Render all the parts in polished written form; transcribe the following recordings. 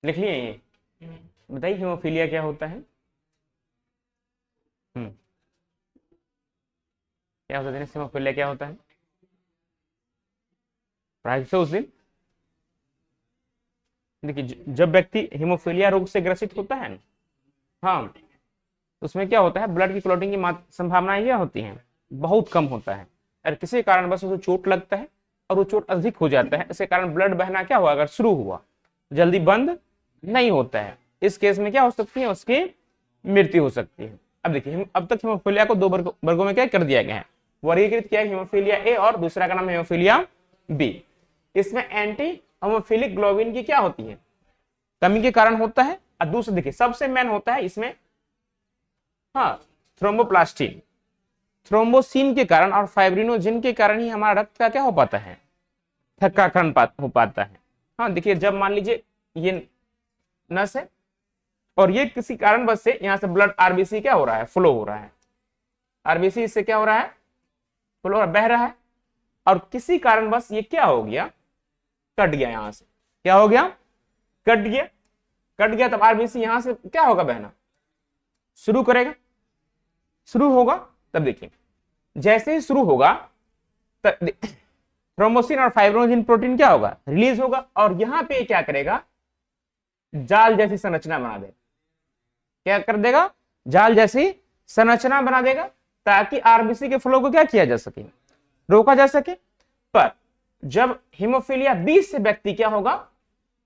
लिख लिए ये? बताइए हीमोफीलिया क्या होता है? क्या होता है हीमोफीलिया क्या होता है? पढ़ाई से उस दिन देखिए, जब व्यक्ति हीमोफीलिया रोग से ग्रसित होता है, हाँ, तो उसमें क्या होता है, ब्लड की क्लॉटिंग की संभावनाएं क्या होती हैं, बहुत कम होता है। और किसी कारण बस उसे चोट लगता है और वो चोट अधिक हो जाता है, इसके कारण ब्लड बहना क्या हुआ, अगर शुरू हुआ, जल्दी बंद नहीं होता है। इस केस में क्या हो सकती है, उसकी मृत्यु हो सकती है। अब देखिए, अब तक हीमोफीलिया को दो वर्गों में क्या कर दिया गया है, वर्गीकृत किया है, हीमोफीलिया ए और दूसरा का नाम है हीमोफीलिया बी। इसमें एंटी हीमोफिलिक ग्लोबिन की क्या होती है, कमी के कारण होता है। और दूसरा देखिए, सबसे मेन होता है इसमें, हाँ, थ्रोम्बोप्लास्टिन, थ्रोम्बोसिन के कारण और फाइब्रिनोजिन के कारण ही हमारा रक्त का क्या हो पाता है, थक्कापन हो पाता है। हाँ देखिए, जब मान लीजिए ये नस है और ये किसी कारणवश से यहाँ से ब्लड आरबीसी क्या हो रहा है, फ्लो हो रहा है, आरबीसी इससे क्या हो रहा है, फ्लो बह रहा है, और किसी कारणवश ये क्या हो गया, कट गया, यहां से क्या हो गया, कट गया, कट गया, तब आरबीसी यहां से क्या होगा, बहना शुरू करेगा, शुरू होगा। तब देखिए, जैसे ही शुरू होगा तब थ्रोम्बोसिन और फाइब्रोजिन प्रोटीन क्या होगा, रिलीज होगा, और यहां पे क्या करेगा, जाल जैसी संरचना बना देगा, क्या कर देगा, जाल जैसी संरचना बना देगा, ताकि आरबीसी के फ्लो को क्या किया जा सके, रोका जा सके। पर जब हीमोफीलिया बी से व्यक्ति क्या होगा,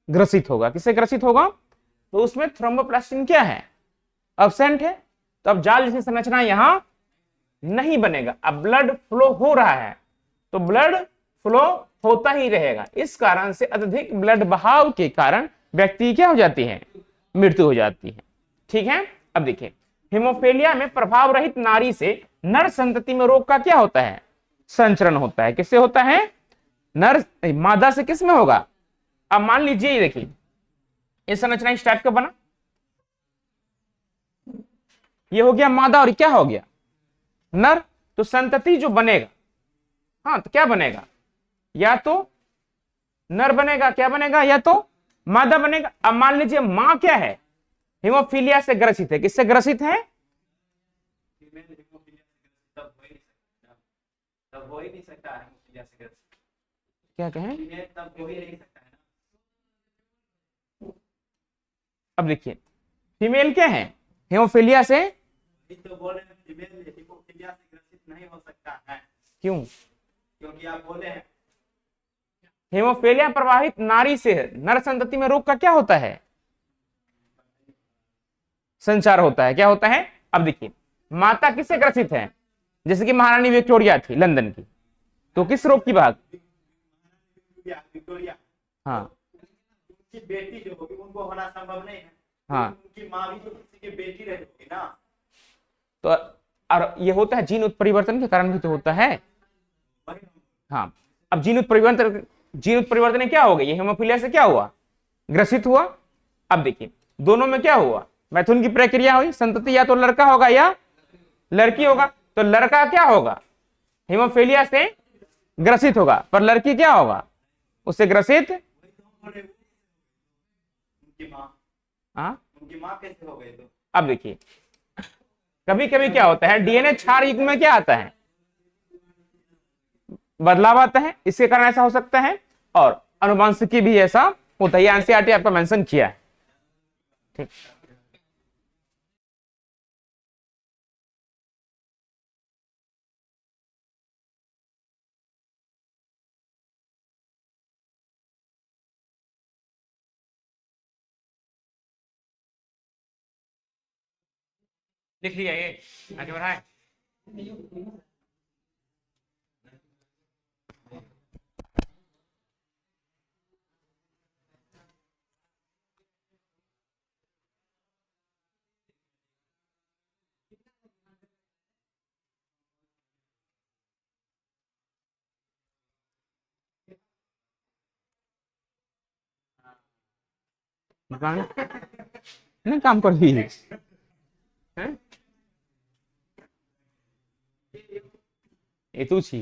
ग्रसित होगा, किससे ग्रसित होगा, तो उसमें थ्रोम्बोप्लास्टिन क्या है, अब्सेंट है, तो अब जाल जैसी संरचना यहां नहीं बनेगा। अब ब्लड फ्लो हो रहा है तो ब्लड फ्लो होता ही रहेगा, इस कारण से अत्यधिक ब्लड बहाव के कारण व्यक्ति क्या हो जाती है, मृत्यु हो जाती है। ठीक है, अब देखिए, हीमोफीलिया में प्रभाव रहित नारी से नर संतति में रोग का क्या होता है, संचरण होता है। किससे होता है, नर मादा से किस में होगा। अब मान लीजिए ये देखिए, ये संरचना इस टाइप का बना, ये हो गया मादा और क्या हो गया, नर। तो संतति जो बनेगा, हाँ, तो क्या बनेगा, या तो नर बनेगा, क्या बनेगा, या तो मादा बनेगा। अब मान लीजिए मां क्या है, हीमोफीलिया से ग्रसित है, किससे ग्रसित है, क्या कहें, अब देखिए, फीमेल क्या है, हीमोफीलिया से, तो बोले फीमेल हीमोफीलिया से ग्रसित नहीं हो सकता है, क्यों, क्योंकि आप बोले हैं हीमोफीलिया प्रवाहित नारी से नर संतति में रोग का क्या होता है, संचार होता है, क्या होता है। अब देखिए, माता किससे ग्रसित है, जैसे कि महारानी विक्टोरिया थी लंदन की, तो किस रोग की बात, विक्टोरिया, हाँ, उनकी बेटी जो होगी उनको होना संभव नहीं है, हाँ, उनकी मां भी तो किसी की बेटी रहेगी ना, तो और ये होता है जीन उत्परिवर्तन के कारण भी तो होता है। हाँ, अब जीन उत्परिवर्तन क्या हो गया, ये हेमोफीलिया से क्या हुआ, ग्रसित हुआ। अब देखिए, दोनों में क्या हुआ, मैथुन की प्रक्रिया हुई, संतति या तो लड़का होगा या लड़की होगा, तो लड़का क्या होगा, हेमोफीलिया से ग्रसित होगा, पर लड़की क्या होगा, उससे ग्रसित, हाँ, उनकी मां कैसे हो गई, तो अब देखिए, कभी कभी क्या होता है, डीएनए क्षार युग्म में क्या आता है, बदलाव आता है, इसके कारण ऐसा हो सकता है, और अनुवांशिकी भी ऐसा होता है, एनसीईआरटी आपका मेंशन किया है। ठीक, लिख लिया ये, आगे बढ़ाए। नहीं काम कर दी है, ये तू छी,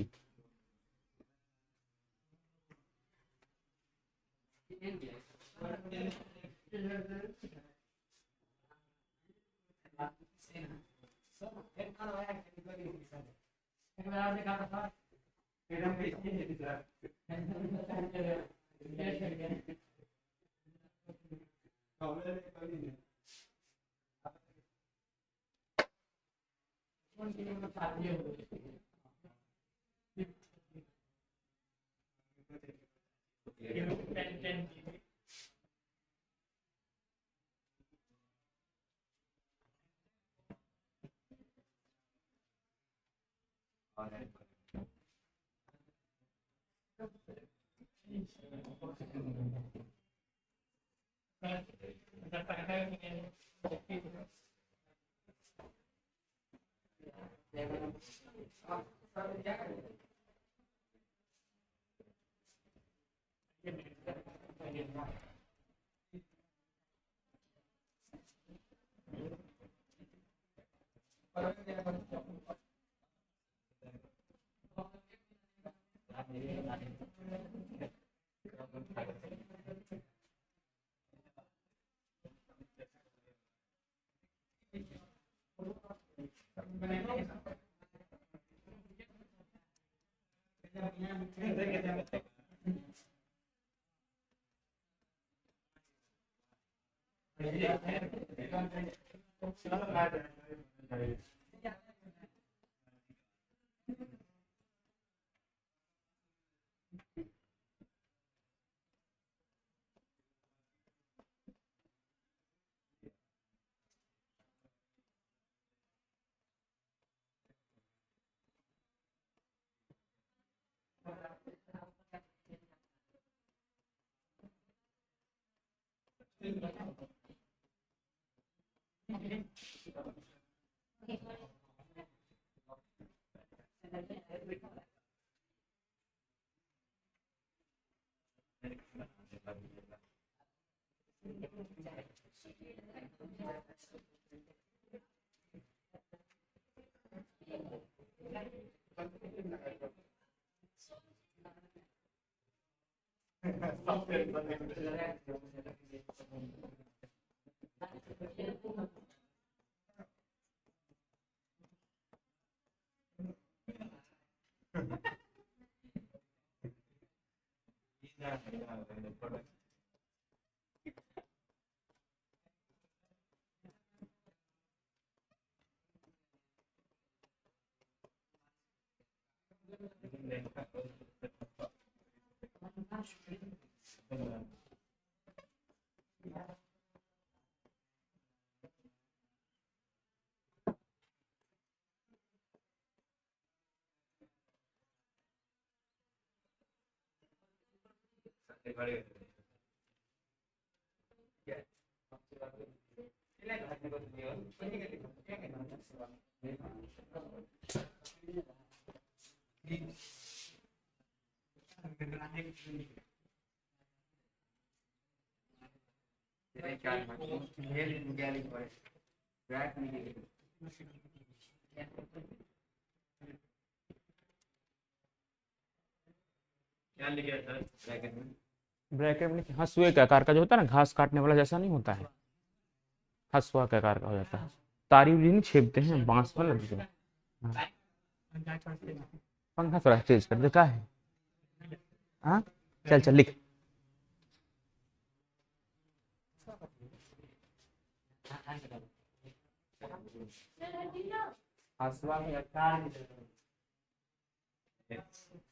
ब्रैकेट में हंसुए के आकार का जो होता है ना, घास काटने वाला जैसा नहीं होता है, हंसुआ के आकार का हो जाता है। तारी भी नहीं छेपते हैं बांस पर लग गए। हाँ। पंखा थोड़ा तेज कर दे, का है? हाँ, चल चल लिख।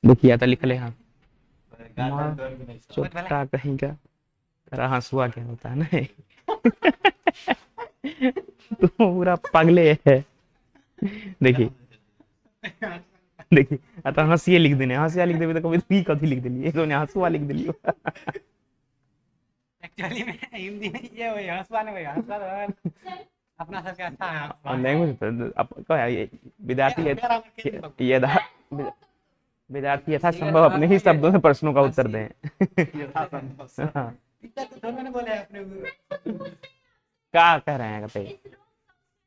दुखिया था लिख ले। हाँ, चुपता कहीं का। तेरा हंसुआ क्या होता है ना? तू पूरा पगले है। देखिए देखिए, आता हंसिए लिख देने, हंसिया लिख देबे तो कभी तू कथी लिख देली, तो ने हंसुआ लिख देली। एक्चुअली में हिंदी में ये वही हंसवा ने वही हंसवा अपना सबके अच्छा है और लैंग्वेज अब क्या है, विद्यार्थी विद्यार्थी यथासंभव अपने ही शब्दों में प्रश्नों का उत्तर दें। हाँ। टीचर तो थोड़ा ना बोले अपने क्या कह रहे हैं बताइए?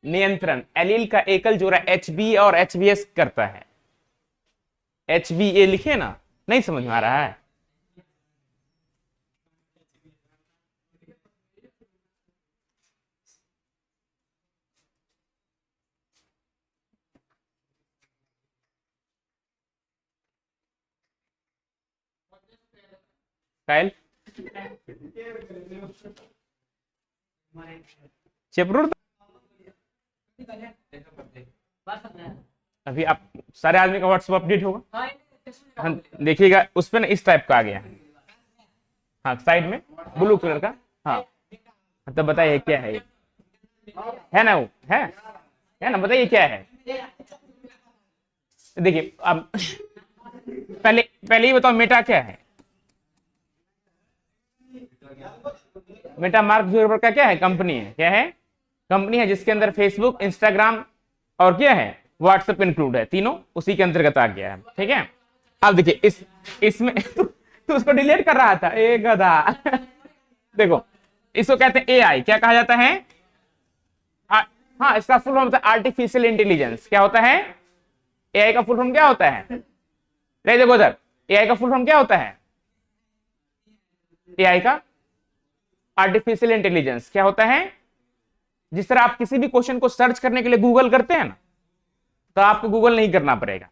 नियंत्रण एलील का एकल जोड़ा HB और HBS करता है। HBA लिखे ना, नहीं समझ में आ रहा है? कायल चेपरूर। अभी आप सारे आदमी का व्हाट्सएप अपडेट होगा, हाँ देखिएगा उस पर ना इस टाइप का आ गया है, हाँ साइड में ब्लू कलर का। हाँ तो बताइए क्या है ये, है ना वो है ना, बताइए क्या है। देखिए अब पहले ही बताओ मेटा क्या है। मेटा मार्क जुकरबर्ग का क्या है, कंपनी है, क्या है, कंपनी है जिसके अंदर फेसबुक, इंस्टाग्राम और क्या है व्हाट्सएप इंक्लूड है, तीनों उसी के अंतर्गत आ गया है। ठीक है, अब देखिए इसमें तू उसको डिलीट कर रहा था ए गधा देखो इसको कहते हैं एआई, क्या कहा जाता है, हाँ इसका फुल फॉर्म होता है आर्टिफिशियल इंटेलिजेंस। क्या होता है, एआई का फुल फॉर्म क्या होता है, नहीं देखो इधर, एआई का फुल फॉर्म क्या होता है, एआई का आर्टिफिशियल इंटेलिजेंस क्या होता है, जिस तरह आप किसी भी क्वेश्चन को सर्च करने के लिए गूगल करते हैं ना, तो आपको गूगल नहीं करना पड़ेगा,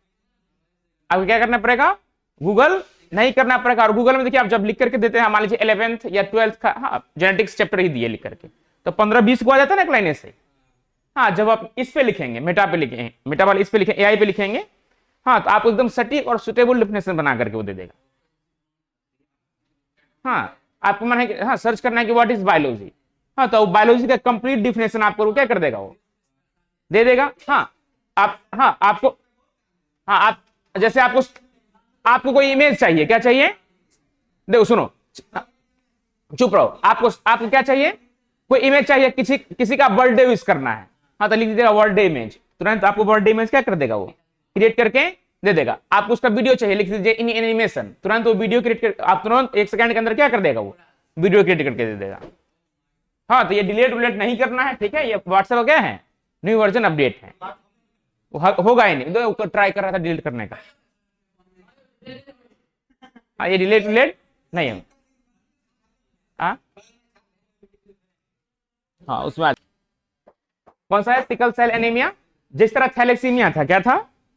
आपको क्या करना पड़ेगा, गूगल नहीं करना पड़ेगा। और गूगल में देखिए आप जब लिख करके देते हैं, मान लीजिए 11th या 12th का, हाँ जेनेटिक्स चैप्टर ही दिए लिख करके, तो 15-20 को आ जाता है ना एक लाइन से। हाँ जब आप इस पे लिखेंगे, मेटा पे लिखेंगे, मेटा वाले इस पे लिखेंगे, एआई पे लिखेंगे, हाँ तो आपको एकदम सटीक और सुटेबल डेफिनेशन बना करके वो दे देगा। हाँ आपको मन है कि हाँ सर्च करना है कि व्हाट इज बायोलॉजी, हाँ तो बायोलॉजी का कंप्लीट डिफिनेशन आपको क्या कर देगा, वो दे देगा। हाँ आपको, हाँ आप जैसे आपको कोई इमेज चाहिए, क्या चाहिए, देखो सुनो, चुप रहो, आपको क्या चाहिए, कोई इमेज चाहिए, किसी का बर्थडे विश करना है, हाँ तो लिख दीजिएगा बर्थडे इमेज, तुरंत आपको बर्थडे इमेज क्या कर देगा, वो क्रिएट करके दे देगा। आपको उसका वीडियो चाहिए, लिख दीजिए इन एनिमेशन, तुरंत वो वीडियो क्रिएट कर, आप तुरंत 1 सेकंड के अंदर क्या कर देगा, वो वीडियो क्रिएट करके दे देगा। हाँ तो ये डिलीट नहीं करना है, ठीक है, ये व्हाट्सएप क्या है, न्यू वर्जन अपडेट है, होगा ही नहीं, तो ट्राई कर रहा था डिलीट करने का, हाँ ये डिलीट नहीं है, हाँ उसमें कौन सा है, सिकल सेल एनीमिया। जिस तरह थैलेसीमिया था, क्या था,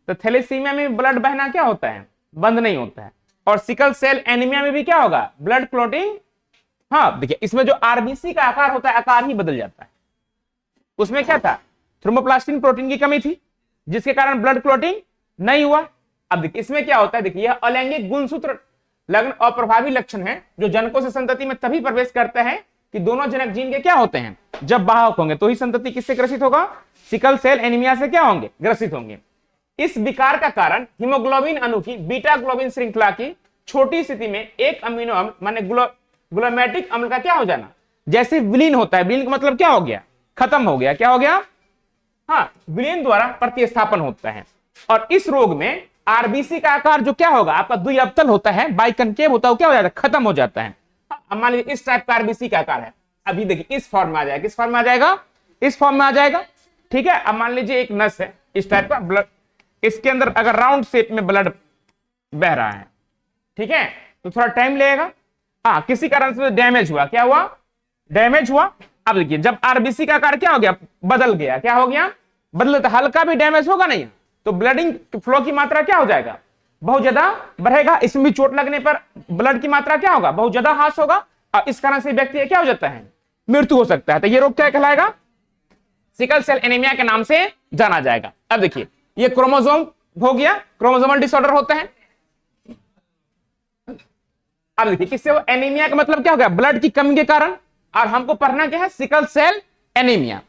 तो थैलेसीमिया में ब्लड बहना क्या होता है, बंद नहीं होता है, और सिकल सेल एनीमिया में भी क्या होगा, ब्लड क्लॉटिंग। हाँ देखिए इसमें जो आरबीसी का आकार होता है, आकार ही बदल जाता है। उसमें क्या था, थ्रोम्बोप्लास्टिन प्रोटीन की कमी थी, जिसके कारण ब्लड क्लॉटिंग नहीं हुआ। अब देखिए इसमें क्या होता है, देखिए यह अलैंगिक गुणसूत्र लग्न अप्रभावी लक्षण है, जो जनकों से संतति में तभी प्रवेश करता है कि दोनों जनक जीन के क्या होते हैं, जब वाहक होंगे, तो ही संतति किससे ग्रसित होगा, सिकल सेल एनीमिया से क्या होंगे, ग्रसित होंगे। इस विकार का कारण हीमोग्लोबिन अणु की बीटा ग्लोबिन श्रृंखला की छोटी स्थिति में एक अमीनो अम्ल माने ग्लूटामेटिक अम्ल का क्या हो जाना, जैसे विलीन होता है, विलीन का मतलब क्या हो गया, खत्म हो गया, क्या हो गया, हाँ विलीन द्वारा प्रतिस्थापन होता है। और इस रोग में आरबीसी का आकार जो क्या होगा, आपका द्विअवतल होता है, बाइकनकेव होता है, क्या हो जाता है, खत्म हो जाता है। अब मान लीजिए इस टाइप का आरबीसी का आकार है, अभी देखिए इस फॉर्म में आ जाएगा, किस फॉर्म में आ जाएगा, इस फॉर्म में आ जाएगा। ठीक है, अब मान लीजिए एक नस है इस टाइप का, ब्लड इसके अंदर अगर राउंड शेप में ब्लड बह रहा है, ठीक है, तो थोड़ा टाइम लगेगा। हाँ किसी कारण से डैमेज हुआ, क्या हुआ, डैमेज हुआ। अब देखिए जब आरबीसी का आकार क्या हो गया, बदल गया, क्या हो गया, बदल, तो हल्का भी डैमेज होगा नहीं, तो ब्लडिंग फ्लो की मात्रा क्या हो जाएगा, बहुत ज्यादा बढ़ेगा। इसमें भी चोट लगने पर ब्लड की मात्रा क्या होगा, बहुत ज्यादा ह्रास होगा, और इस कारण से व्यक्ति क्या हो जाता है, मृत्यु हो सकता है। तो ये रोग क्या कहलाएगा, सिकल सेल एनीमिया के नाम से जाना जाएगा। अब देखिए ये क्रोमोसोम हो गया, क्रोमोसोमल डिसऑर्डर होता है। अब देखिए किससे वो एनीमिया का मतलब क्या हो गया, ब्लड की कमी के कारण, और हमको पढ़ना क्या है, सिकल सेल एनीमिया।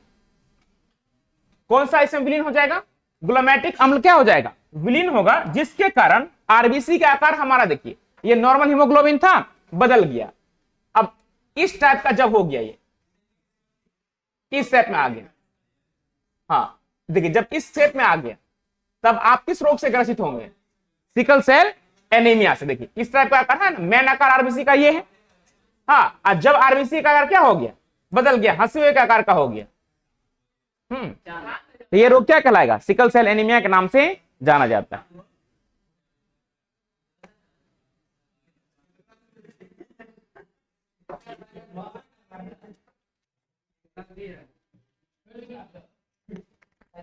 कौन सा इसमें विलीन हो जाएगा, ग्लूटामेटिक अम्ल क्या हो जाएगा, विलीन होगा, जिसके कारण आरबीसी का आकार हमारा देखिए ये नॉर्मल हीमोग्लोबिन था, बदल गया। अब इस टाइप का जब हो गया, ये इस शेप में आ गया, हाँ देखिए जब इस शेप में आ गया, तब आप किस रोग से ग्रसित होंगे, सिकल सेल एनीमिया से। देखिए इस टाइप का आकार है ना, मेन आकार आरबीसी का ये है। हाँ और जब आरबीसी का आकार क्या हो गया, बदल गया, हंसी हुए के आकार का हो गया, तो ये रोग क्या कहलाएगा, सिकल सेल एनीमिया के नाम से जाना जाता है।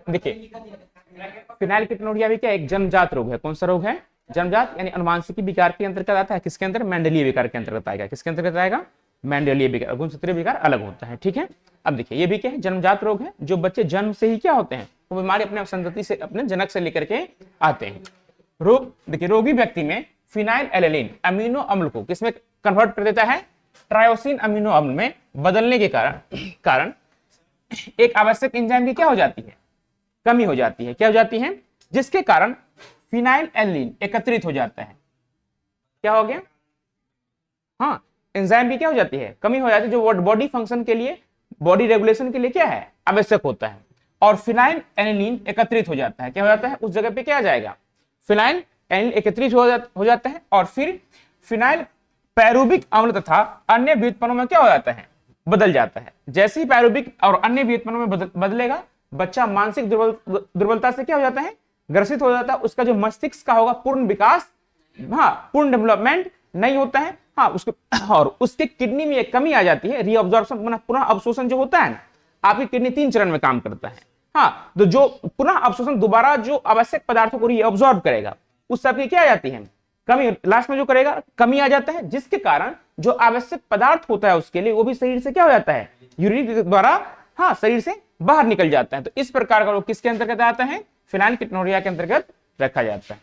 देखिए फिनाइलकेटोनुरिया भी क्या एक जन्मजात रोग है, कौन सा रोग है, जन्मजात यानी अनुवांशिकी विकार के अंतर्गत आता है, किसके अंदर, मेंडेलिय विकार के अंतर्गत आएगा, किसके अंतर्गत आएगा, मेंडेलिय विकार, गुणसूत्रीय विकार अलग होता है, ठीक है। अब देखिए ये भी क्या है, जन्मजात रोग है, जो बच्चे जन्म से ही क्या होते हैं, वो बीमारी अपने संतति से, अपने जनक से लेकर के आते हैं। रोग देखिए, रोगी व्यक्ति में फिनाइल एलेनिन अमीनो अम्ल को किसमें कन्वर्ट कर देता है, ट्रायोसिन अमीनो अम्ल में बदलने के कारण एक आवश्यक एंजाइम की क्या हो जाती है, कमी हो जाती है, क्या हो जाती है, जिसके कारण फिनाइल एलेनिन एकत्रित हो जाता है, क्या हो गया, हाँ, एंजाइम की क्या हो जाती है, कमी हो जाती है, जो बॉडी फंक्शन के लिए, बॉडी रेगुलेशन के लिए क्या है, आवश्यक होता है, और फिनाइल एलेनिन एकत्रित हो जाता है, क्या हो जाता है, उस जगह पे क्या आ जाएगा, फिनाइल एलेनिन एकत्रित हो जाता है, और फिर फिनाइल पैरुबिक अम्ल तथा अन्य व्युत्पन्नों में क्या हो जाता है, बदल जाता है। जैसे ही पैरुबिक और अन्य व्युत्पन्नों में बदलेगा, बच्चा मानसिक दुर्बलता से क्या हो जाता है, ग्रसित हो जाता है, उसका जो मस्तिष्क का होगा पूर्ण विकास, हाँ, पूर्ण डेवलपमेंट नहीं होता है, हाँ, और उसके किडनी में एक कमी आ जाती है, रीअब्जॉर्प्शन, पुनः अवशोषण जो होता है ना, आपकी किडनी 3 चरण में काम करता है, हाँ, तो जो पुनः अवशोषण दोबारा जो आवश्यक पदार्थों को रीअब्जॉर्ब करेगा, उस सब की क्या आ जाती है, कमी, लास्ट में जो करेगा कमी आ जाता है, जिसके कारण जो आवश्यक पदार्थ होता है उसके लिए वो भी शरीर से क्या हो जाता है, यूरिन के द्वारा, हाँ, शरीर से बाहर निकल जाता है। तो इस प्रकार का रोग किसके अंतर्गत आता है, फिनाइलकीटोनुरिया के अंतर्गत रखा जाता है।